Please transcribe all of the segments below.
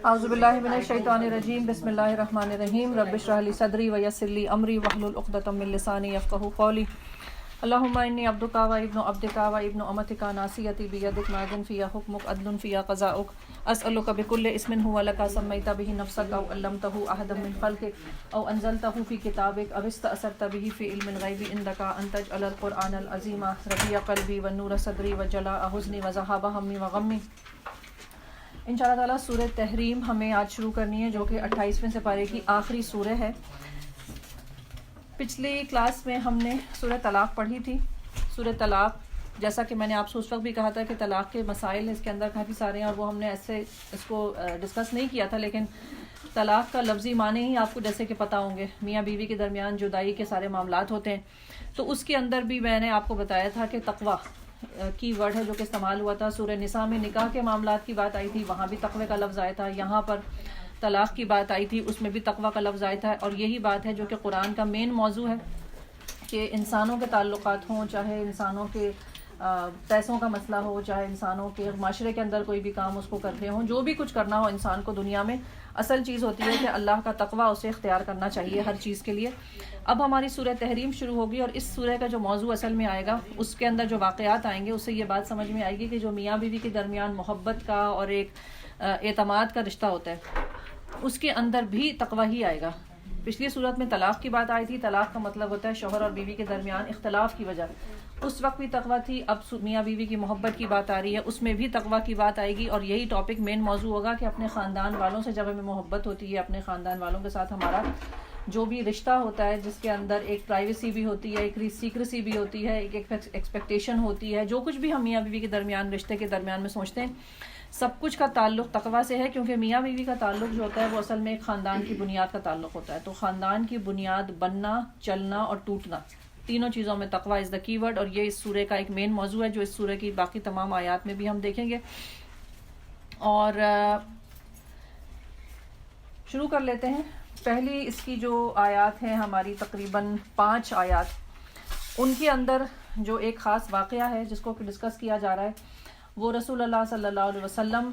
اعوذ باللہ من الشیطان الرجیم بسم اللہ الرحمن الرحیم رب اشرح لی صدری ویسر لی امری واحلل عقدۃ من لسانی یفقهوا قولی اللہم انی عبدک و ابن عبدک و ابن امتک ناصیتی بیدک ماض فی حکمک عدل فی قضاؤک اسألک بکل اسم هو لک سمیت به نفسک او علمته احدا من خلقک او انزلته فی کتابک او استأثرت به فی علم الغیب عندک ان تجعل القرآن العظیم ربیع قلبی ونور صدری وجلاء حزنی وذہاب ہمی وغمی۔ ان شاء اللہ تعالیٰ سورہ تحریم ہمیں آج شروع کرنی ہے، جو کہ 28ویں سپارے کی آخری سورہ ہے۔ پچھلی کلاس میں ہم نے سورہ طلاق پڑھی تھی۔ سورہ طلاق، جیسا کہ میں نے آپ سے اس وقت بھی کہا تھا کہ طلاق کے مسائل اس کے اندر کافی سارے ہیں، اور وہ ہم نے ایسے اس کو ڈسکس نہیں کیا تھا، لیکن طلاق کا لفظی معنی ہی آپ کو جیسے کہ پتہ ہوں گے، میاں بیوی کے درمیان جدائی کے سارے معاملات ہوتے ہیں۔ تو اس کے اندر بھی میں نے آپ کو بتایا تھا کہ تقویٰ کی ورڈ ہے جو کہ استعمال ہوا تھا۔ سورہ نساء میں نکاح کے معاملات کی بات آئی تھی، وہاں بھی تقوی کا لفظ آیا تھا۔ یہاں پر طلاق کی بات آئی تھی، اس میں بھی تقوی کا لفظ آیا تھا، اور یہی بات ہے جو کہ قرآن کا مین موضوع ہے کہ انسانوں کے تعلقات ہوں، چاہے انسانوں کے پیسوں کا مسئلہ ہو، چاہے انسانوں کے معاشرے کے اندر کوئی بھی کام اس کو کرتے ہوں، جو بھی کچھ کرنا ہو انسان کو دنیا میں، اصل چیز ہوتی ہے کہ اللہ کا تقویٰ اسے اختیار کرنا چاہیے ہر چیز کے لیے۔ اب ہماری سورہ تحریم شروع ہوگی، اور اس سورہ کا جو موضوع اصل میں آئے گا، اس کے اندر جو واقعات آئیں گے، اس سے یہ بات سمجھ میں آئے گی کہ جو میاں بیوی کے درمیان محبت کا اور ایک اعتماد کا رشتہ ہوتا ہے، اس کے اندر بھی تقویٰ ہی آئے گا۔ پچھلی صورت میں طلاق کی بات آئی تھی، طلاق کا مطلب ہوتا ہے شوہر اور بیوی کے درمیان اختلاف کی وجہ، اس وقت بھی تقویٰ تھی۔ اب میاں بیوی کی محبت کی بات آ رہی ہے، اس میں بھی تقویٰ کی بات آئے گی، اور یہی ٹاپک مین موضوع ہوگا کہ اپنے خاندان والوں سے جب ہمیں محبت ہوتی ہے، اپنے خاندان والوں کے ساتھ ہمارا جو بھی رشتہ ہوتا ہے، جس کے اندر ایک پرائیویسی بھی ہوتی ہے، ایک سیکریسی بھی ہوتی ہے، ایک ایکسپیکٹیشن ہوتی ہے، جو کچھ بھی ہم میاں بیوی کے درمیان رشتے کے درمیان میں سوچتے ہیں، سب کچھ کا تعلق تقویٰ سے ہے، کیونکہ میاں بیوی کا تعلق جو ہوتا ہے وہ اصل میں ایک خاندان کی بنیاد کا تعلق ہوتا ہے۔ تو خاندان کی بنیاد بننا، چلنا اور ٹوٹنا، تینوں چیزوں میں تقویٰ از دا کی ورڈ، اور یہ اس سورہ کا ایک مین موضوع ہے جو اس سورہ کی باقی تمام آیات میں بھی ہم دیکھیں گے۔ اور شروع کر لیتے ہیں۔ پہلی اس کی جو آیات ہیں ہماری تقریباً 5 آیات، ان کے اندر جو ایک خاص واقعہ ہے جس کو ڈسکس کیا جا رہا ہے، وہ رسول اللہ صلی اللہ علیہ وسلم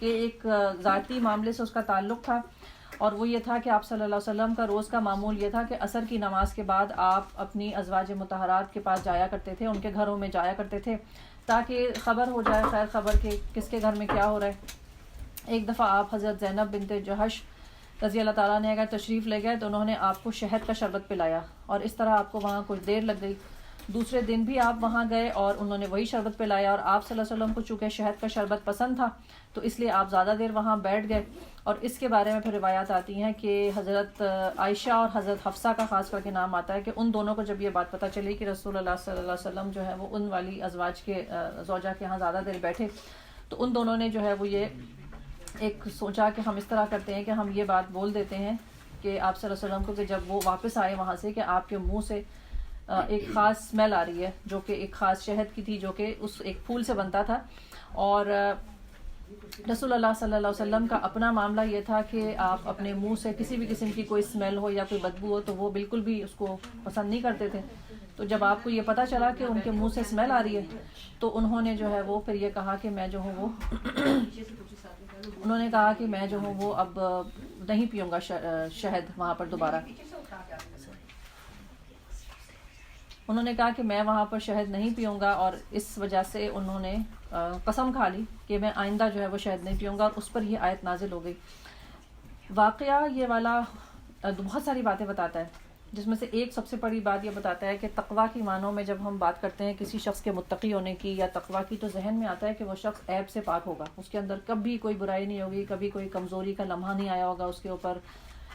کے ایک ذاتی معاملے سے اس کا تعلق تھا، اور وہ یہ تھا کہ آپ صلی اللہ علیہ وسلم کا روز کا معمول یہ تھا کہ عصر کی نماز کے بعد آپ اپنی ازواج مطہرات کے پاس جایا کرتے تھے، ان کے گھروں میں جایا کرتے تھے، تاکہ خبر ہو جائے، خیر خبر کہ کس کے گھر میں کیا ہو رہا ہے۔ ایک دفعہ آپ حضرت زینب بنت جحش رضی اللہ تعالیٰ نے اگر تشریف لے گئے تو انہوں نے آپ کو شہد کا شربت پلایا، اور اس طرح آپ کو وہاں کچھ دیر لگ گئی۔ دوسرے دن بھی آپ وہاں گئے اور انہوں نے وہی شربت پلایا، اور آپ صلی اللہ علیہ وسلم کو چونکہ شہد کا شربت پسند تھا تو اس لیے آپ زیادہ دیر وہاں بیٹھ گئے۔ اور اس کے بارے میں پھر روایات آتی ہیں کہ حضرت عائشہ اور حضرت حفصہ کا خاص کر کے نام آتا ہے کہ ان دونوں کو جب یہ بات پتہ چلی کہ رسول اللہ صلی اللہ علیہ وسلم جو ہے وہ ان والی ازواج کے زوجہ کے ہاں زیادہ دیر بیٹھے، تو ان دونوں نے جو ہے وہ یہ ایک سوچا کہ ہم اس طرح کرتے ہیں کہ ہم یہ بات بول دیتے ہیں کہ آپ صلی اللہ علیہ وسلم کو کہ جب وہ واپس آئے وہاں سے، کہ آپ کے منہ سے ایک خاص اسمیل آ رہی ہے جو کہ ایک خاص شہد کی تھی، جو کہ اس ایک پھول سے بنتا تھا۔ اور رسول اللہ صلی اللہ علیہ وسلم کا اپنا معاملہ یہ تھا کہ آپ اپنے منہ سے کسی بھی قسم کی کوئی اسمیل ہو یا کوئی بدبو ہو تو وہ بالکل بھی اس کو پسند نہیں کرتے تھے۔ تو جب آپ کو یہ پتہ چلا کہ ان کے منہ سے اسمیل آ رہی ہے تو انہوں نے جو ہے وہ پھر یہ کہا کہ میں جو ہوں وہ انہوں نے کہا کہ میں جو ہوں وہ اب نہیں پیوں گا شہد وہاں پر دوبارہ۔ انہوں نے کہا کہ میں وہاں پر شہد نہیں پیوں گا، اور اس وجہ سے انہوں نے قسم کھا لی کہ میں آئندہ جو ہے وہ شہد نہیں پیوں گا، اور اس پر یہ آیت نازل ہو گئی۔ واقعہ یہ والا بہت ساری باتیں بتاتا ہے، جس میں سے ایک سب سے بڑی بات یہ بتاتا ہے کہ تقویٰ کی معنوں میں جب ہم بات کرتے ہیں کسی شخص کے متقی ہونے کی یا تقویٰ کی، تو ذہن میں آتا ہے کہ وہ شخص عیب سے پاک ہوگا، اس کے اندر کبھی کوئی برائی نہیں ہوگی، کبھی کوئی کمزوری کا لمحہ نہیں آیا ہوگا اس کے اوپر،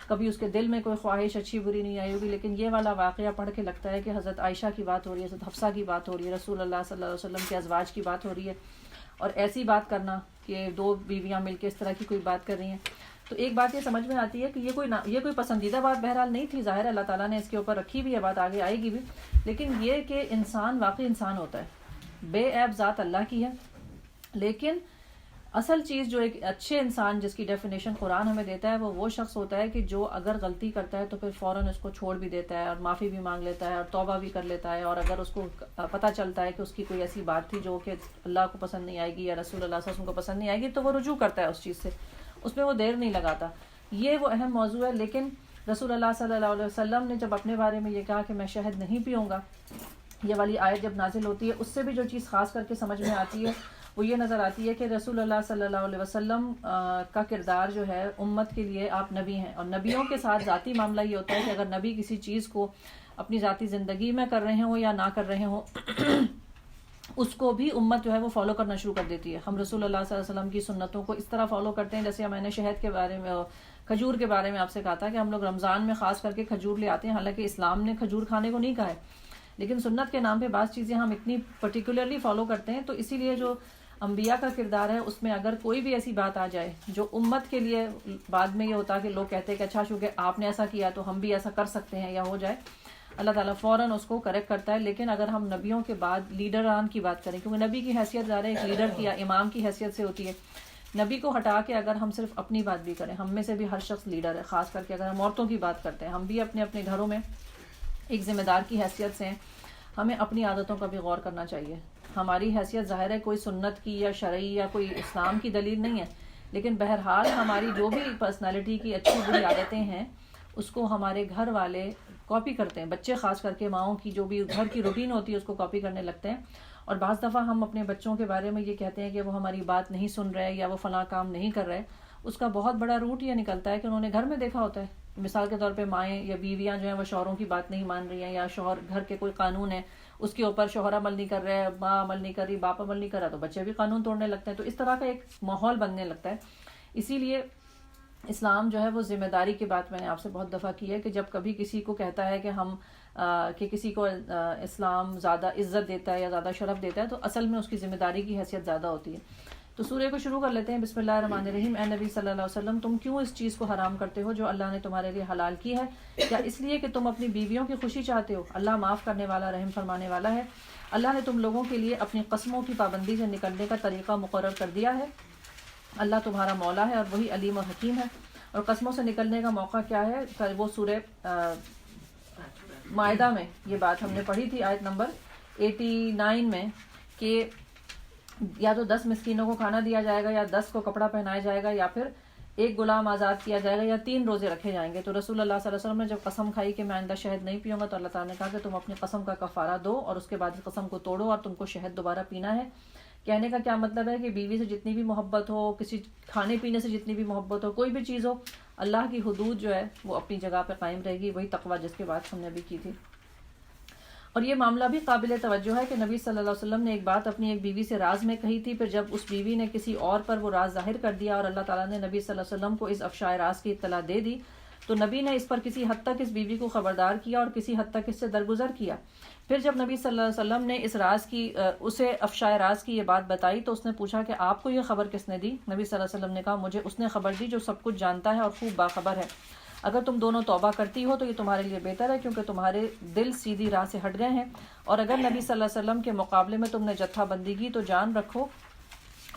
کبھی اس کے دل میں کوئی خواہش اچھی بری نہیں آئی ہوگی۔ لیکن یہ والا واقعہ پڑھ کے لگتا ہے کہ حضرت عائشہ کی بات ہو رہی ہے، حضرت حفصہ کی بات ہو رہی ہے، رسول اللہ صلی اللہ علیہ وسلم کے ازواج کی بات ہو رہی ہے، اور ایسی بات کرنا کہ 2 بیویاں مل کے اس طرح کی کوئی بات کر رہی ہیں، تو ایک بات یہ سمجھ میں آتی ہے کہ یہ کوئی پسندیدہ بات بہرحال نہیں تھی، ظاہر اللہ تعالیٰ نے اس کے اوپر رکھی بھی ہے، بات آگے آئے گی بھی، لیکن یہ کہ انسان واقعی انسان ہوتا ہے، بے عیب ذات اللہ کی ہے، لیکن اصل چیز جو ایک اچھے انسان جس کی ڈیفینیشن قرآن ہمیں دیتا ہے وہ شخص ہوتا ہے کہ جو اگر غلطی کرتا ہے تو پھر فوراً اس کو چھوڑ بھی دیتا ہے اور معافی بھی مانگ لیتا ہے اور توبہ بھی کر لیتا ہے، اور اگر اس کو پتہ چلتا ہے کہ اس کی کوئی ایسی بات تھی جو کہ اللہ کو پسند نہیں آئے گی یا رسول اللہ صلی اللہ علیہ وسلم کو پسند نہیں آئے گی تو وہ رجوع کرتا ہے اس چیز سے، اس میں وہ دیر نہیں لگاتا. یہ وہ اہم موضوع ہے. لیکن رسول اللہ صلی اللہ علیہ وسلم نے جب اپنے بارے میں یہ کہا کہ میں شہد نہیں پیوں گا، یہ والی آیت جب نازل ہوتی ہے، اس سے بھی جو چیز خاص کر کے سمجھ میں آتی ہے وہ یہ نظر آتی ہے کہ رسول اللہ صلی اللہ علیہ وسلم کا کردار جو ہے امت کے لیے، آپ نبی ہیں، اور نبیوں کے ساتھ ذاتی معاملہ یہ ہوتا ہے کہ اگر نبی کسی چیز کو اپنی ذاتی زندگی میں کر رہے ہوں یا نہ کر رہے ہوں، اس کو بھی امت جو ہے وہ فالو کرنا شروع کر دیتی ہے. ہم رسول اللہ صلی اللہ علیہ وسلم کی سنتوں کو اس طرح فالو کرتے ہیں، جیسے میں نے شہد کے بارے میں، کھجور کے بارے میں آپ سے کہا تھا کہ ہم لوگ رمضان میں خاص کر کے کھجور لے آتے ہیں. حالانکہ اسلام نے کھجور کھانے کو نہیں کہا ہے، لیکن سنت کے نام پہ بعض چیزیں ہم اتنی پرٹیکولرلی فالو کرتے ہیں. تو اسی لیے جو انبیاء کا کردار ہے اس میں اگر کوئی بھی ایسی بات آ جائے جو امت کے لیے بعد میں یہ ہوتا کہ لوگ کہتے ہیں کہ اچھا چونکہ آپ نے ایسا کیا تو ہم بھی ایسا کر سکتے ہیں یا ہو جائے، اللہ تعالیٰ فوراً اس کو کریکٹ کرتا ہے. لیکن اگر ہم نبیوں کے بعد لیڈران کی بات کریں، کیونکہ نبی کی حیثیت ظاہر ایک لیڈر کی یا امام کی حیثیت سے ہوتی ہے، نبی کو ہٹا کے اگر ہم صرف اپنی بات بھی کریں، ہم میں سے بھی ہر شخص لیڈر ہے. خاص کر کے اگر ہم عورتوں کی بات کرتے ہیں، ہم بھی اپنے اپنے گھروں میں ایک ذمہ دار کی حیثیت سے ہیں. ہمیں اپنی عادتوں کا بھی غور کرنا چاہیے. ہماری حیثیت ظاہر ہے کوئی سنت کی یا شرعی یا کوئی اسلام کی دلیل نہیں ہے، لیکن بہرحال ہماری جو بھی پرسنالٹی کی اچھی بری عادتیں ہیں اس کو ہمارے گھر والے کاپی کرتے ہیں. بچے خاص کر کے ماؤں کی جو بھی گھر کی روٹین ہوتی ہے اس کو کاپی کرنے لگتے ہیں. اور بعض دفعہ ہم اپنے بچوں کے بارے میں یہ کہتے ہیں کہ وہ ہماری بات نہیں سن رہے یا وہ فلاں کام نہیں کر رہے. اس کا بہت بڑا روٹ یہ نکلتا ہے کہ انہوں نے گھر میں دیکھا ہوتا ہے. مثال کے طور پہ مائیں یا بیویاں جو ہیں وہ شوہروں کی بات نہیں مان رہی ہیں، یا شوہر گھر کے کوئی قانون ہے اس کے اوپر شوہر عمل نہیں کر رہے، ماں عمل نہیں کر رہی، باپ عمل نہیں کر رہا، تو بچے بھی قانون توڑنے لگتے ہیں. تو اس طرح کا ایک ماحول بننے لگتا ہے. اسی لیے اسلام جو ہے وہ ذمہ داری کی بات میں نے آپ سے بہت دفعہ کی ہے کہ جب کبھی کسی کو کہتا ہے کہ ہم کہ کسی کو اسلام زیادہ عزت دیتا ہے یا زیادہ شرف دیتا ہے، تو اصل میں اس کی ذمہ داری کی حیثیت زیادہ ہوتی ہے. تو سورہ کو شروع کر لیتے ہیں. بسم اللہ الرحمن الرحیم. اے نبی صلی اللہ علیہ وسلم، تم کیوں اس چیز کو حرام کرتے ہو جو اللہ نے تمہارے لیے حلال کی ہے؟ کیا اس لیے کہ تم اپنی بیویوں کی خوشی چاہتے ہو؟ اللہ معاف کرنے والا، رحم فرمانے والا ہے. اللہ نے تم لوگوں کے لیے اپنی قسموں کی پابندی سے نکلنے کا طریقہ مقرر کر دیا ہے. اللہ تمہارا مولا ہے اور وہی علیم اور حکیم ہے. اور قسموں سے نکلنے کا موقع کیا ہے؟ وہ سورہ مائدہ میں یہ بات ہم نے پڑھی تھی، آیت نمبر 89 میں، کہ یا تو 10 مسکینوں کو کھانا دیا جائے گا، یا 10 کو کپڑا پہنایا جائے گا، یا پھر ایک غلام آزاد کیا جائے گا، یا 3 روزے رکھے جائیں گے. تو رسول اللہ صلی اللہ علیہ وسلم نے جب قسم کھائی کہ میں آئندہ شہد نہیں پیوں گا، تو اللہ تعالیٰ نے کہا کہ تم اپنی قسم کا کفارہ دو اور اس کے بعد اس قسم کو توڑو اور تم کو شہد دوبارہ پینا ہے. کہنے کا کیا مطلب ہے کہ بیوی سے جتنی بھی محبت ہو، کسی کھانے پینے سے جتنی بھی محبت ہو، کوئی بھی چیز ہو، اللہ کی حدود جو ہے وہ اپنی جگہ پہ قائم رہے گی. وہی تقویٰ جس کے بات ہم نے بھی کی تھی. اور یہ معاملہ بھی قابل توجہ ہے کہ نبی صلی اللہ علیہ وسلم نے ایک بات اپنی ایک بیوی سے راز میں کہی تھی، پھر جب اس بیوی نے کسی اور پر وہ راز ظاہر کر دیا اور اللہ تعالیٰ نے نبی صلی اللہ علیہ وسلم کو اس افشائے راز کی اطلاع دے دی، تو نبی نے اس پر کسی حد تک اس بیوی کو خبردار کیا اور کسی حد تک اس سے درگزر کیا. پھر جب نبی صلی اللہ علیہ وسلم نے اس راز کی اسے افشائے راز کی یہ بات بتائی تو اس نے پوچھا کہ آپ کو یہ خبر کس نے دی؟ نبی صلی اللہ علیہ وسلم نے کہا مجھے اس نے خبر دی جو سب کچھ جانتا ہے اور خوب باخبر ہے. اگر تم دونوں توبہ کرتی ہو تو یہ تمہارے لیے بہتر ہے، کیونکہ تمہارے دل سیدھی راہ سے ہٹ گئے ہیں. اور اگر نبی صلی اللہ علیہ وسلم کے مقابلے میں تم نے جتھا بندی کی تو جان رکھو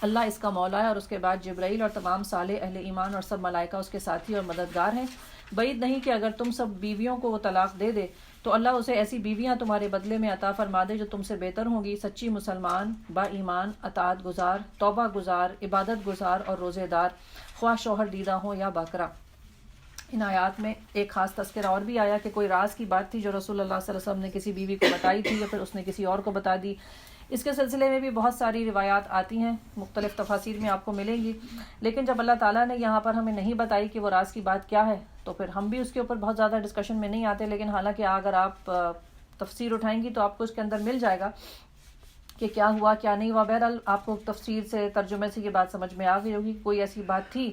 اللہ اس کا مولا ہے، اور اس کے بعد جبرائیل اور تمام صالح اہل ایمان اور سب ملائکہ اس کے ساتھی اور مددگار ہیں. بعید نہیں کہ اگر تم سب بیویوں کو وہ طلاق دے دے تو اللہ اسے ایسی بیویاں تمہارے بدلے میں عطا فرما دے جو تم سے بہتر ہوں گی، سچی مسلمان، با ایمان، اطاعت گزار، توبہ گزار، عبادت گزار اور روزے دار، خواہ شوہر دیدہ ہوں یا باکرا. ان آیات میں ایک خاص تذکرہ اور بھی آیا کہ کوئی راز کی بات تھی جو رسول اللہ صلی اللہ علیہ وسلم نے کسی بیوی کو بتائی تھی یا پھر اس نے کسی اور کو بتا دی. اس کے سلسلے میں بھی بہت ساری روایات آتی ہیں، مختلف تفاسیر میں آپ کو ملیں گی. لیکن جب اللہ تعالیٰ نے یہاں پر ہمیں نہیں بتائی کہ وہ راز کی بات کیا ہے تو پھر ہم بھی اس کے اوپر بہت زیادہ ڈسکشن میں نہیں آتے. لیکن حالانکہ اگر آپ تفسیر اٹھائیں گی تو آپ کو اس کے اندر مل جائے گا کہ کیا ہوا کیا نہیں ہوا. بہرحال آپ کو تفسیر سے، ترجمے سے یہ بات سمجھ میں آ گئی ہوگی کہ کوئی ایسی بات تھی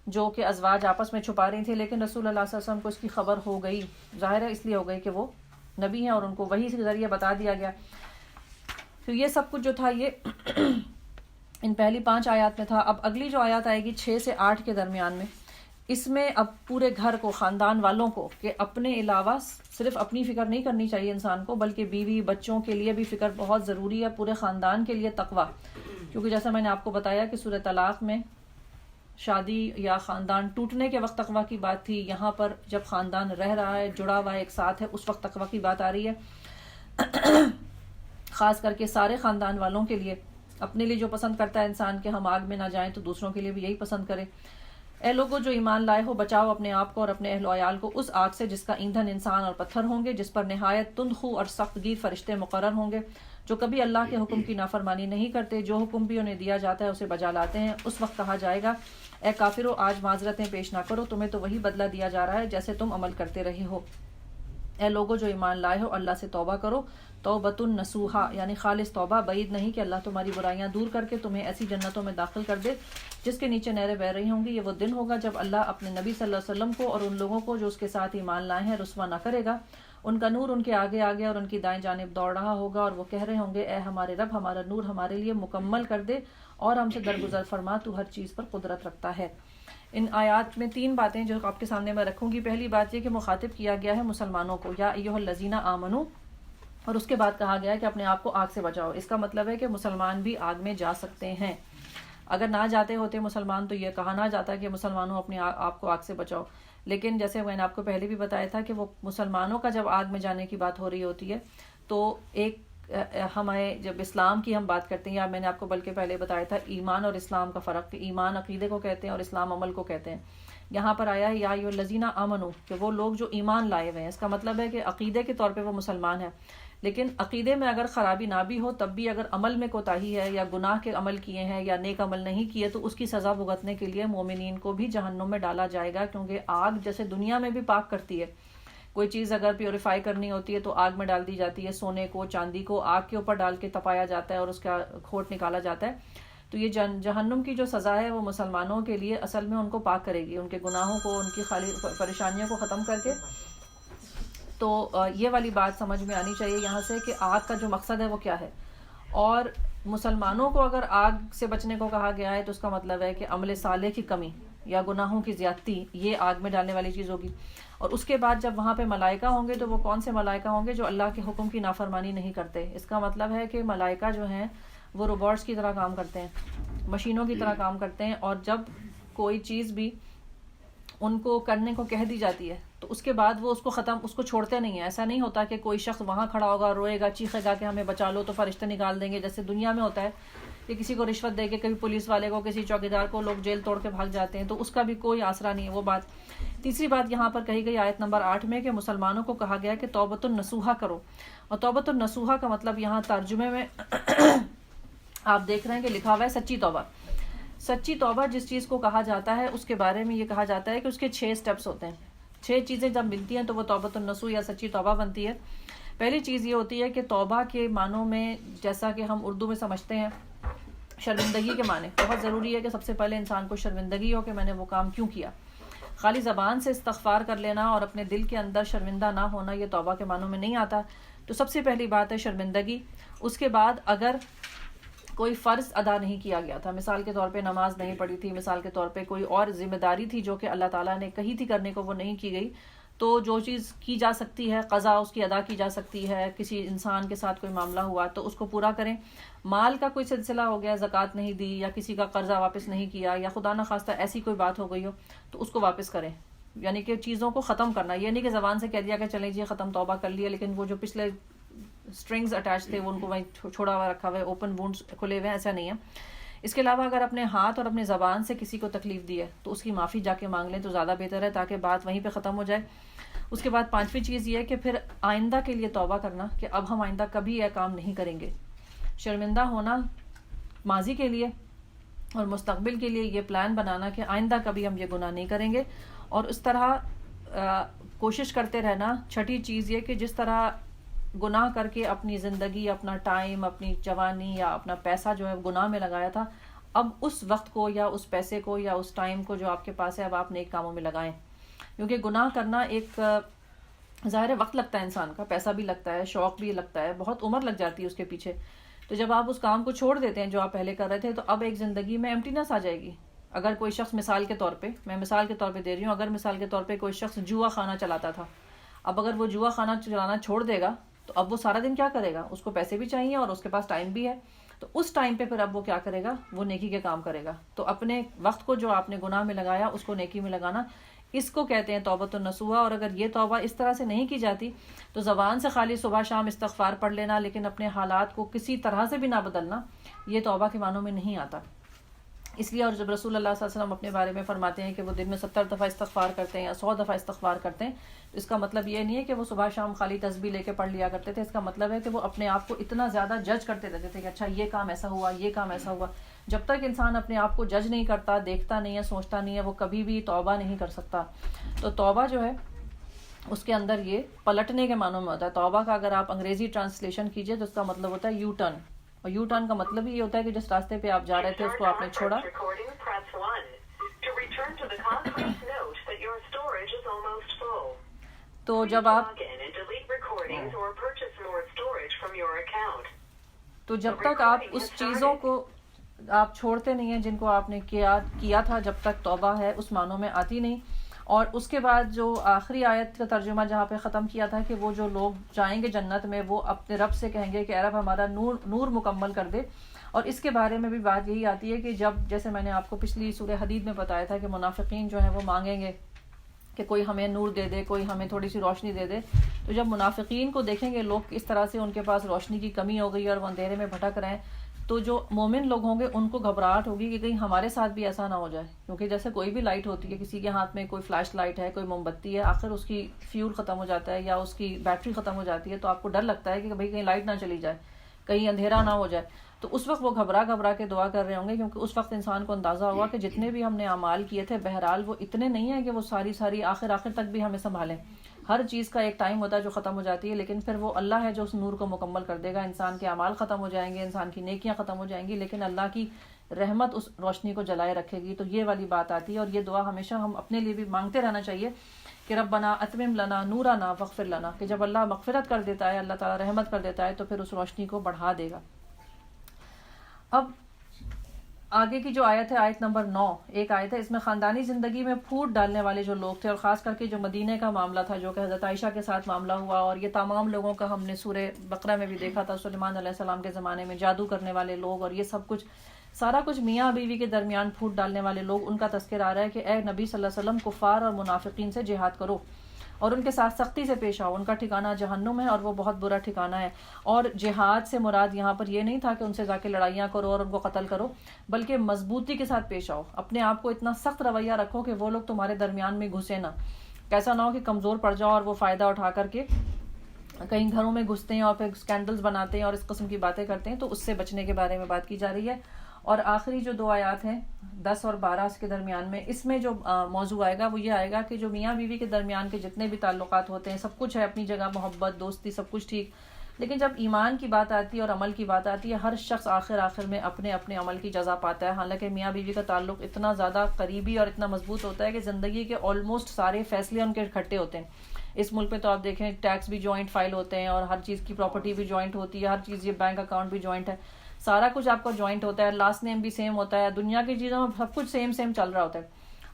جو کہ ازواج آپس میں چھپا رہی تھی، لیکن رسول اللہ صلی اللہ علیہ وسلم کو اس کی خبر ہو گئی. ظاہر ہے اس لیے ہو گئی کہ وہ نبی ہیں اور ان کو وحی کے ذریعے بتا دیا گیا. پھر یہ سب کچھ جو تھا یہ ان پہلی 5 آیات میں تھا. اب اگلی جو آیات آئے گی 6 سے 8 کے درمیان میں، اس میں اب پورے گھر کو، خاندان والوں کو، کہ اپنے علاوہ صرف اپنی فکر نہیں کرنی چاہیے انسان کو، بلکہ بیوی بچوں کے لیے بھی فکر بہت ضروری ہے، پورے خاندان کے لیے تقویٰ. کیونکہ جیسا میں نے آپ کو بتایا کہ سورہ طلاق میں شادی یا خاندان ٹوٹنے کے وقت تقویٰ کی بات تھی، یہاں پر جب خاندان رہ رہا ہے، جڑا ہوا ہے، ایک ساتھ ہے، اس وقت تقویٰ کی بات آ رہی ہے. خاص کر کے سارے خاندان والوں کے لیے، اپنے لیے جو پسند کرتا ہے انسان کہ ہم آگ میں نہ جائیں تو دوسروں کے لیے بھی یہی پسند کرے. اے لوگو جو ایمان لائے ہو، بچاؤ اپنے آپ کو اور اپنے اہل و عیال کو اس آگ سے جس کا ایندھن انسان اور پتھر ہوں گے، جس پر نہایت تندخو اور سخت گیر فرشتے مقرر ہوں گے، جو کبھی اللہ کے حکم کی نافرمانی نہیں کرتے، جو حکم بھی انہیں دیا جاتا ہے اسے بجا لاتے ہیں۔ اس وقت کہا جائے گا، اے کافرو، آج معذرتیں پیش نہ کرو، تمہیں تو وہی بدلہ دیا جا رہا ہے جیسے تم عمل کرتے رہے ہو۔ اے لوگو جو ایمان لائے ہو، اللہ سے توبہ کرو، توبۃ نصوحا یعنی خالص توبہ، بعید نہیں کہ اللہ تمہاری برائیاں دور کر کے تمہیں ایسی جنتوں میں داخل کر دے جس کے نیچے نہریں بہہ رہی ہوں گی۔ یہ وہ دن ہوگا جب اللہ اپنے نبی صلی اللہ علیہ وسلم کو اور ان لوگوں کو جو اس کے ساتھ ایمان لائے ہیں رسوا نہ کرے گا۔ ان کا نور ان کے آگے آگے اور ان کی دائیں جانب دوڑ رہا ہوگا، اور وہ کہہ رہے ہوں گے، اے ہمارے رب، ہمارا نور ہمارے لیے مکمل کر دے اور ہم سے درگزر فرما، تو ہر چیز پر قدرت رکھتا ہے۔ ان آیات میں 3 باتیں جو آپ کے سامنے میں رکھوں گی۔ پہلی بات یہ کہ مخاطب کیا گیا ہے مسلمانوں کو، یا ایھا الذین آمنو، اور اس کے بعد کہا گیا ہے کہ اپنے آپ کو آگ سے بچاؤ۔ اس کا مطلب ہے کہ مسلمان بھی آگ میں جا سکتے ہیں۔ اگر نہ جاتے ہوتے مسلمان تو یہ کہا نہ جاتا کہ مسلمانوں اپنے آپ کو آگ سے بچاؤ، لیکن جیسے میں نے آپ کو پہلے بھی بتایا تھا کہ وہ مسلمانوں کا جب آگ میں جانے کی بات ہو رہی ہوتی ہے تو ایک ہمیں جب اسلام کی ہم بات کرتے ہیں، یا میں نے آپ کو بلکہ پہلے بتایا تھا ایمان اور اسلام کا فرق، کہ ایمان عقیدے کو کہتے ہیں اور اسلام عمل کو کہتے ہیں۔ یہاں پر آیا ہے یا ایھا الذین آمنو، کہ وہ لوگ جو ایمان لائے ہوئے ہیں، اس کا مطلب ہے کہ عقیدے کے طور پہ وہ مسلمان ہیں، لیکن عقیدے میں اگر خرابی نہ بھی ہو تب بھی اگر عمل میں کوتاہی ہے یا گناہ کے عمل کیے ہیں یا نیک عمل نہیں کیے تو اس کی سزا بھگتنے کے لیے مومنین کو بھی جہنم میں ڈالا جائے گا، کیونکہ آگ جیسے دنیا میں بھی پاک کرتی ہے، کوئی چیز اگر پیوریفائی کرنی ہوتی ہے تو آگ میں ڈال دی جاتی ہے، سونے کو چاندی کو آگ کے اوپر ڈال کے تپایا جاتا ہے اور اس کا کھوٹ نکالا جاتا ہے۔ تو یہ جہنم کی جو سزا ہے وہ مسلمانوں کے لیے اصل میں ان کو پاک کرے گی، ان کے گناہوں کو، ان کی خالی پریشانیوں کو ختم کر کے۔ تو یہ والی بات سمجھ میں آنی چاہیے یہاں سے کہ آگ کا جو مقصد ہے وہ کیا ہے، اور مسلمانوں کو اگر آگ سے بچنے کو کہا گیا ہے تو اس کا مطلب ہے کہ عمل صالح کی کمی یا گناہوں کی زیادتی یہ آگ میں ڈالنے والی چیز ہوگی۔ اور اس کے بعد جب وہاں پہ ملائکہ ہوں گے تو وہ کون سے ملائکہ ہوں گے؟ جو اللہ کے حکم کی نافرمانی نہیں کرتے۔ اس کا مطلب ہے کہ ملائکہ جو ہیں وہ روبوٹس کی طرح کام کرتے ہیں، مشینوں کی طرح کام کرتے ہیں، اور جب کوئی چیز بھی ان کو کرنے کو کہہ دی جاتی ہے تو اس کے بعد وہ اس کو چھوڑتے نہیں ہیں۔ ایسا نہیں ہوتا کہ کوئی شخص وہاں کھڑا ہوگا، روئے گا، چیخے گا کہ ہمیں بچا لو، تو فرشتے نکال دیں گے جیسے دنیا میں ہوتا ہے کہ کسی کو رشوت دے کے کبھی پولیس والے کو، کسی چوکیدار کو لوگ جیل توڑ کے بھاگ جاتے ہیں، تو اس کا بھی کوئی آسرا نہیں ہے وہ بات۔ تیسری بات یہاں پر کہی گئی آیت نمبر 8 میں کہ مسلمانوں کو کہا گیا کہ توبۃ النصوحہ کرو، اور توبۃ النصوحہ کا مطلب یہاں ترجمے میں آپ دیکھ رہے ہیں کہ لکھا ہوا ہے سچی توبہ۔ سچی توبہ جس چیز کو کہا جاتا ہے اس کے بارے میں یہ کہا جاتا ہے کہ اس کے 6 سٹیپس ہوتے ہیں، 6 چیزیں جب ملتی ہیں تو وہ توبۃ النصوح یا سچی توبہ بنتی ہے۔ پہلی چیز یہ ہوتی ہے کہ توبہ کے معنوں میں جیسا کہ ہم اردو میں سمجھتے ہیں شرمندگی کے معنی، بہت ضروری ہے کہ سب سے پہلے انسان کو شرمندگی ہو کہ میں نے وہ کام کیوں کیا۔ خالی زبان سے استغفار کر لینا اور اپنے دل کے اندر شرمندہ نہ ہونا یہ توبہ کے معنوں میں نہیں آتا۔ تو سب سے پہلی بات ہے شرمندگی۔ اس کے بعد اگر کوئی فرض ادا نہیں کیا گیا تھا، مثال کے طور پہ نماز نہیں پڑھی تھی، مثال کے طور پہ کوئی اور ذمہ داری تھی جو کہ اللہ تعالیٰ نے کہی تھی کرنے کو وہ نہیں کی گئی، تو جو چیز کی جا سکتی ہے قضا اس کی ادا کی جا سکتی ہے۔ کسی انسان کے ساتھ کوئی معاملہ ہوا تو اس کو پورا کریں۔ مال کا کوئی سلسلہ ہو گیا، زکوٰۃ نہیں دی یا کسی کا قرضہ واپس نہیں کیا یا خدا نخواستہ ایسی کوئی بات ہو گئی ہو تو اس کو واپس کریں، یعنی کہ چیزوں کو ختم کرنا۔ یہ نہیں کہ زبان سے کہہ دیا کہ چلیں جی ختم توبہ کر لیا، لیکن وہ جو پچھلے اسٹرنگز اٹیچ تھے وہ ان کو وہیں چھوڑا ہوا رکھا ہوا ہے، اوپن وونڈز کھلے ہوئے ہیں، ایسا نہیں ہے۔ اس کے علاوہ اگر اپنے ہاتھ اور اپنے زبان سے کسی کو تکلیف دی ہے تو اس کی معافی جا کے مانگ لیں تو زیادہ بہتر ہے، تاکہ بات وہیں پہ ختم ہو جائے۔ اس کے بعد 5ویں چیز یہ ہے کہ پھر آئندہ کے لیے توبہ کرنا کہ اب ہم آئندہ کبھی یہ کام نہیں کریں گے۔ شرمندہ ہونا ماضی کے لیے اور مستقبل کے لیے یہ پلان بنانا کہ آئندہ کبھی ہم یہ گناہ نہیں کریں گے، اور اس طرح کوشش کرتے رہنا۔ چھٹی چیز یہ کہ جس طرح گناہ کر کے اپنی زندگی، اپنا ٹائم، اپنی جوانی یا اپنا پیسہ جو ہے گناہ میں لگایا تھا، اب اس وقت کو یا اس پیسے کو یا اس ٹائم کو جو آپ کے پاس ہے اب آپ نیک کاموں میں لگائیں، کیونکہ گناہ کرنا ایک ظاہر وقت لگتا ہے، انسان کا پیسہ بھی لگتا ہے، شوق بھی لگتا ہے، بہت عمر لگ جاتی ہے اس کے پیچھے۔ تو جب آپ اس کام کو چھوڑ دیتے ہیں جو آپ پہلے کر رہے تھے تو اب ایک زندگی میں ایمٹینس آ جائے گی۔ اگر کوئی شخص مثال کے طور پہ، میں مثال کے طور پہ دے رہی ہوں، اگر مثال کے طور پہ کوئی شخص جوا خانہ چلاتا تھا، اب اگر وہ جوا خانہ چلانا چھوڑ دے گا تو اب وہ سارا دن کیا کرے گا؟ اس کو پیسے بھی چاہیے اور اس کے پاس ٹائم بھی ہے، تو اس ٹائم پہ پھر اب وہ کیا کرے گا؟ وہ نیکی کے کام کرے گا۔ تو اپنے وقت کو جو آپ نے گناہ میں لگایا اس کو نیکی میں لگانا، اس کو کہتے ہیں توبۃ النصوحہ۔ اور اگر یہ توبہ اس طرح سے نہیں کی جاتی تو زبان سے خالی صبح شام استغفار پڑھ لینا لیکن اپنے حالات کو کسی طرح سے بھی نہ بدلنا، یہ توبہ کے معنوں میں نہیں آتا۔ اس لیے اور جب رسول اللہ صلی اللہ علیہ وسلم اپنے بارے میں فرماتے ہیں کہ وہ دن میں 70 دفعہ استغفار کرتے ہیں یا 100 دفعہ استغفار کرتے ہیں، تو اس کا مطلب یہ نہیں ہے کہ وہ صبح شام خالی تسبیح لے کے پڑھ لیا کرتے تھے. اس کا مطلب ہے کہ وہ اپنے آپ کو اتنا زیادہ جج کرتے رہتے تھے کہ اچھا یہ کام ایسا ہوا، یہ کام ایسا ہوا. جب تک انسان اپنے آپ کو جج نہیں کرتا، دیکھتا نہیں ہے، سوچتا نہیں ہے، وہ کبھی بھی توبہ نہیں کر سکتا. تو توبہ جو ہے اس کے اندر یہ پلٹنے کے معنوں میں ہوتا ہے. توبہ کا اگر آپ انگریزی ٹرانسلیشن کیجئے تو اس کا مطلب ہوتا ہے یو ٹرن. اور یو ٹرن کا مطلب یہ ہوتا ہے کہ جس راستے پہ آپ جا رہے تھے اس کو آپ نے چھوڑا. تو جب جب تک آپ اس چیزوں کو آپ چھوڑتے نہیں ہیں جن کو آپ نے کیا تھا، جب تک توبہ ہے اس معنوں میں آتی نہیں. اور اس کے بعد جو آخری آیت کا ترجمہ جہاں پہ ختم کیا تھا کہ وہ جو لوگ جائیں گے جنت میں وہ اپنے رب سے کہیں گے کہ اے رب ہمارا نور مکمل کر دے. اور اس کے بارے میں بھی بات یہی آتی ہے کہ جب، جیسے میں نے آپ کو پچھلی سورہ حدید میں بتایا تھا کہ منافقین جو ہیں وہ مانگیں گے کہ کوئی ہمیں نور دے دے، کوئی ہمیں تھوڑی سی روشنی دے دے. تو جب منافقین کو دیکھیں گے لوگ اس طرح سے ان کے پاس روشنی کی کمی ہو گئی اور وہ اندھیرے میں بھٹک رہے ہیں، تو جو مومن لوگ ہوں گے ان کو گھبراہٹ ہوگی کہ کہیں ہمارے ساتھ بھی ایسا نہ ہو جائے. کیونکہ جیسے کوئی بھی لائٹ ہوتی ہے، کسی کے ہاتھ میں کوئی فلیش لائٹ ہے، کوئی موم بتی ہے، آخر اس کی فیول ختم ہو جاتا ہے یا اس کی بیٹری ختم ہو جاتی ہے تو آپ کو ڈر لگتا ہے کہ بھئی کہیں لائٹ نہ چلی جائے، کہیں اندھیرا نہ ہو جائے. تو اس وقت وہ گھبرا کے دعا کر رہے ہوں گے، کیونکہ اس وقت انسان کو اندازہ ہوا کہ جتنے بھی ہم نے اعمال کیے تھے بہرحال وہ اتنے نہیں ہیں کہ وہ ساری آخر تک بھی ہمیں سنبھالیں. ہر چیز کا ایک ٹائم ہوتا ہے جو ختم ہو جاتی ہے، لیکن پھر وہ اللہ ہے جو اس نور کو مکمل کر دے گا. انسان کے اعمال ختم ہو جائیں گے، انسان کی نیکیاں ختم ہو جائیں گی، لیکن اللہ کی رحمت اس روشنی کو جلائے رکھے گی. تو یہ والی بات آتی ہے، اور یہ دعا ہمیشہ ہم اپنے لیے بھی مانگتے رہنا چاہیے کہ ربنا اتمم لنا نورنا واغفر لنا، کہ جب اللہ مغفرت کر دیتا ہے، اللہ تعالیٰ رحمت کر دیتا ہے تو پھر اس روشنی کو بڑھا دے گا. اب آگے کی جو آیت ہے، آیت نمبر 9 ایک آیت ہے، اس میں خاندانی زندگی میں پھوٹ ڈالنے والے جو لوگ تھے، اور خاص کر کے جو مدینہ کا معاملہ تھا جو کہ حضرت عائشہ کے ساتھ معاملہ ہوا، اور یہ تمام لوگوں کا ہم نے سورہ بقرہ میں بھی دیکھا تھا، سلیمان علیہ السلام کے زمانے میں جادو کرنے والے لوگ، اور یہ سب کچھ سارا کچھ میاں بیوی کے درمیان پھوٹ ڈالنے والے لوگ، ان کا تذکرہ آ رہا ہے کہ اے نبی صلی اللہ علیہ وسلم کفار اور منافقین سے جہاد کرو اور ان کے ساتھ سختی سے پیش آؤ، ان کا ٹھکانہ جہنم ہے اور وہ بہت برا ٹھکانہ ہے. اور جہاد سے مراد یہاں پر یہ نہیں تھا کہ ان سے جا کے لڑائیاں کرو اور ان کو قتل کرو، بلکہ مضبوطی کے ساتھ پیش آؤ، اپنے آپ کو اتنا سخت رویہ رکھو کہ وہ لوگ تمہارے درمیان میں گھسے نہ. کیسا نہ ہو کہ کمزور پڑ جاؤ اور وہ فائدہ اٹھا کر کے کہیں گھروں میں گھستے ہیں اور پھر اسکینڈلز بناتے ہیں اور اس قسم کی باتیں کرتے ہیں. تو اس سے بچنے کے بارے میں بات کی جا رہی ہے. اور آخری جو 2 آیات ہیں 10 اور 12 کے درمیان میں، اس میں جو موضوع آئے گا وہ یہ آئے گا کہ جو میاں بیوی کے درمیان کے جتنے بھی تعلقات ہوتے ہیں سب کچھ ہے اپنی جگہ، محبت، دوستی، سب کچھ ٹھیک، لیکن جب ایمان کی بات آتی ہے اور عمل کی بات آتی ہے، ہر شخص آخر میں اپنے عمل کی جزا پاتا ہے. حالانکہ میاں بیوی کا تعلق اتنا زیادہ قریبی اور اتنا مضبوط ہوتا ہے کہ زندگی کے آلموسٹ سارے فیصلے ان کے اکٹھے ہوتے ہیں. اس ملک میں تو آپ دیکھیں ٹیکس بھی جوائنٹ فائل ہوتے ہیں اور ہر چیز کی پراپرٹی بھی جوائنٹ ہوتی ہے، ہر چیز، یہ بینک اکاؤنٹ بھی جوائنٹ ہے، سارا کچھ آپ کا جوائنٹ ہوتا ہے، لاسٹ نیم بھی سیم ہوتا ہے، دنیا کی چیزوں میں سب کچھ سیم چل رہا ہوتا ہے.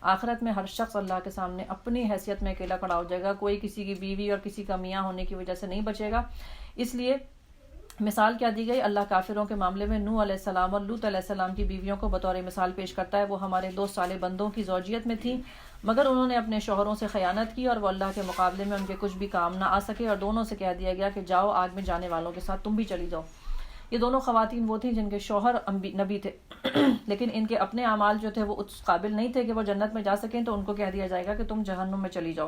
آخرت میں ہر شخص اللہ کے سامنے اپنی حیثیت میں اکیلا کھڑا ہو جائے گا، کوئی کسی کی بیوی اور کسی کا میاں ہونے کی وجہ سے نہیں بچے گا. اس لیے مثال کیا دی گئی؟ اللہ کافروں کے معاملے میں نوح علیہ السلام اور لوط علیہ السلام کی بیویوں کو بطور مثال پیش کرتا ہے. وہ ہمارے 2 صالح بندوں کی زوجیت میں تھیں، مگر انہوں نے اپنے شوہروں سے خیانت کی اور وہ اللہ کے مقابلے میں ان کے کچھ بھی کام نہ آ سکے، اور دونوں سے کہہ دیا گیا کہ جاؤ آگ میں جانے والوں کے ساتھ تم بھی چلی جاؤ. یہ دونوں خواتین وہ تھیں جن کے شوہر نبی تھے لیکن ان کے اپنے اعمال جو تھے وہ اس قابل نہیں تھے کہ وہ جنت میں جا سکیں، تو ان کو کہہ دیا جائے گا کہ تم جہنم میں چلی جاؤ.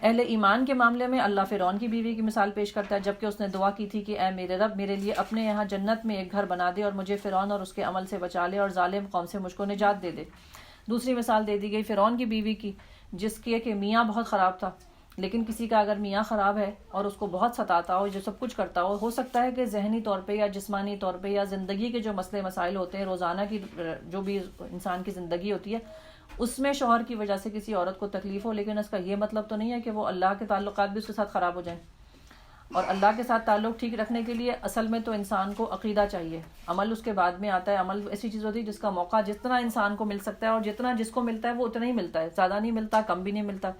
اہل ایمان کے معاملے میں اللہ فرعون کی بیوی کی مثال پیش کرتا ہے، جبکہ اس نے دعا کی تھی کہ اے میرے رب، میرے لیے اپنے یہاں جنت میں ایک گھر بنا دے اور مجھے فرعون اور اس کے عمل سے بچا لے اور ظالم قوم سے مجھ کو نجات دے دے. دوسری مثال دے دی گئی فرعون کی بیوی کی، جس کے کہ میاں بہت خراب تھا. لیکن کسی کا اگر میاں خراب ہے اور اس کو بہت ستاتا ہو، جو سب کچھ کرتا ہو سکتا ہے کہ ذہنی طور پہ یا جسمانی طور پہ یا زندگی کے جو مسئلے مسائل ہوتے ہیں، روزانہ کی جو بھی انسان کی زندگی ہوتی ہے، اس میں شوہر کی وجہ سے کسی عورت کو تکلیف ہو، لیکن اس کا یہ مطلب تو نہیں ہے کہ وہ اللہ کے تعلقات بھی اس کے ساتھ خراب ہو جائیں. اور اللہ کے ساتھ تعلق ٹھیک رکھنے کے لیے اصل میں تو انسان کو عقیدہ چاہیے، عمل اس کے بعد میں آتا ہے. عمل ایسی چیز ہوتی ہے جس کا موقع جتنا انسان کو مل سکتا ہے اور جتنا جس کو ملتا ہے وہ اتنا ہی ملتا ہے، زیادہ نہیں ملتا، کم بھی نہیں ملتا.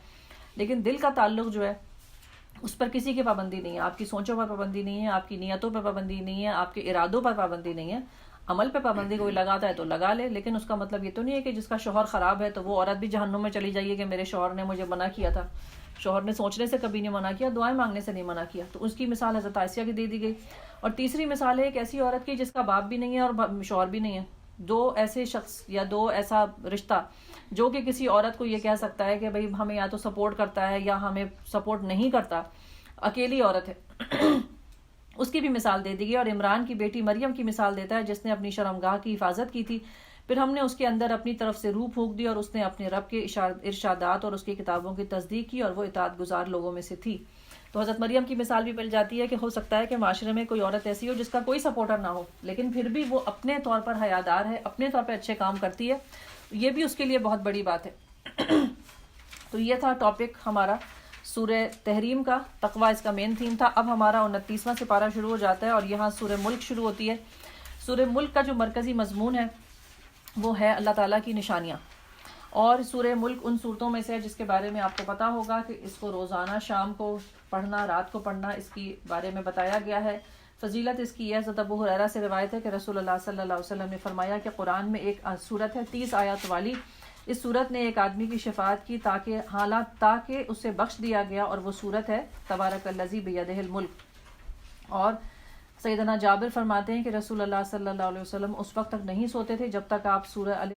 لیکن دل کا تعلق جو ہے اس پر کسی کی پابندی نہیں ہے، آپ کی سوچوں پر پابندی نہیں ہے، آپ کی نیتوں پر پابندی نہیں ہے، آپ کے ارادوں پر پابندی نہیں ہے. عمل پہ پابندی کوئی لگاتا ہے تو لگا لے، لیکن اس کا مطلب یہ تو نہیں ہے کہ جس کا شوہر خراب ہے تو وہ عورت بھی جہنم میں چلی جائیے کہ میرے شوہر نے مجھے منع کیا تھا. شوہر نے سوچنے سے کبھی نہیں منع کیا، دعائیں مانگنے سے نہیں منع کیا. تو اس کی مثال حضرت عائشہ کی دے دی گئی. اور تیسری مثال ہے ایک ایسی عورت کی جس کا باپ بھی نہیں ہے اور شوہر بھی نہیں ہے، دو ایسے شخص یا دو ایسا رشتہ جو کہ کسی عورت کو یہ کہہ سکتا ہے کہ بھئی ہمیں یا تو سپورٹ کرتا ہے یا ہمیں سپورٹ نہیں کرتا، اکیلی عورت ہے، اس کی بھی مثال دے دی گئی. اور عمران کی بیٹی مریم کی مثال دیتا ہے جس نے اپنی شرمگاہ کی حفاظت کی تھی، پھر ہم نے اس کے اندر اپنی طرف سے روح پھونک دی اور اس نے اپنے رب کے ارشادات اور اس کی کتابوں کی تصدیق کی اور وہ اطاعت گزار لوگوں میں سے تھی. تو حضرت مریم کی مثال بھی مل جاتی ہے کہ ہو سکتا ہے کہ معاشرے میں کوئی عورت ایسی ہو جس کا کوئی سپورٹر نہ ہو، لیکن پھر بھی وہ اپنے طور پر حیادار ہے، اپنے طور پہ اچھے کام کرتی ہے، یہ بھی اس کے لیے بہت بڑی بات ہے. تو یہ تھا ٹاپک ہمارا سورہ تحریم کا، تقوی اس کا مین تھیم تھا. اب ہمارا 29واں سپارہ شروع ہو جاتا ہے اور یہاں سورہ ملک شروع ہوتی ہے. سورہ ملک کا جو مرکزی مضمون ہے وہ ہے اللہ تعالیٰ کی نشانیاں. اور سورہ ملک ان صورتوں میں سے ہے جس کے بارے میں آپ کو پتہ ہوگا کہ اس کو روزانہ شام کو پڑھنا، رات کو پڑھنا، اس کی بارے میں بتایا گیا ہے. فضیلت اس کی ہے، حضرت ابو ہریرہ سے روایت ہے کہ رسول اللہ صلی اللہ علیہ وسلم نے فرمایا کہ قرآن میں ایک صورت ہے 30 آیات والی، اس صورت نے ایک آدمی کی شفاعت کی تاکہ اسے بخش دیا گیا، اور وہ صورت ہے تبارک الذی بیدہ الملک. اور سیدنا جابر فرماتے ہیں کہ رسول اللہ صلی اللہ علیہ وسلم اس وقت تک نہیں سوتے تھے جب تک آپ سورہ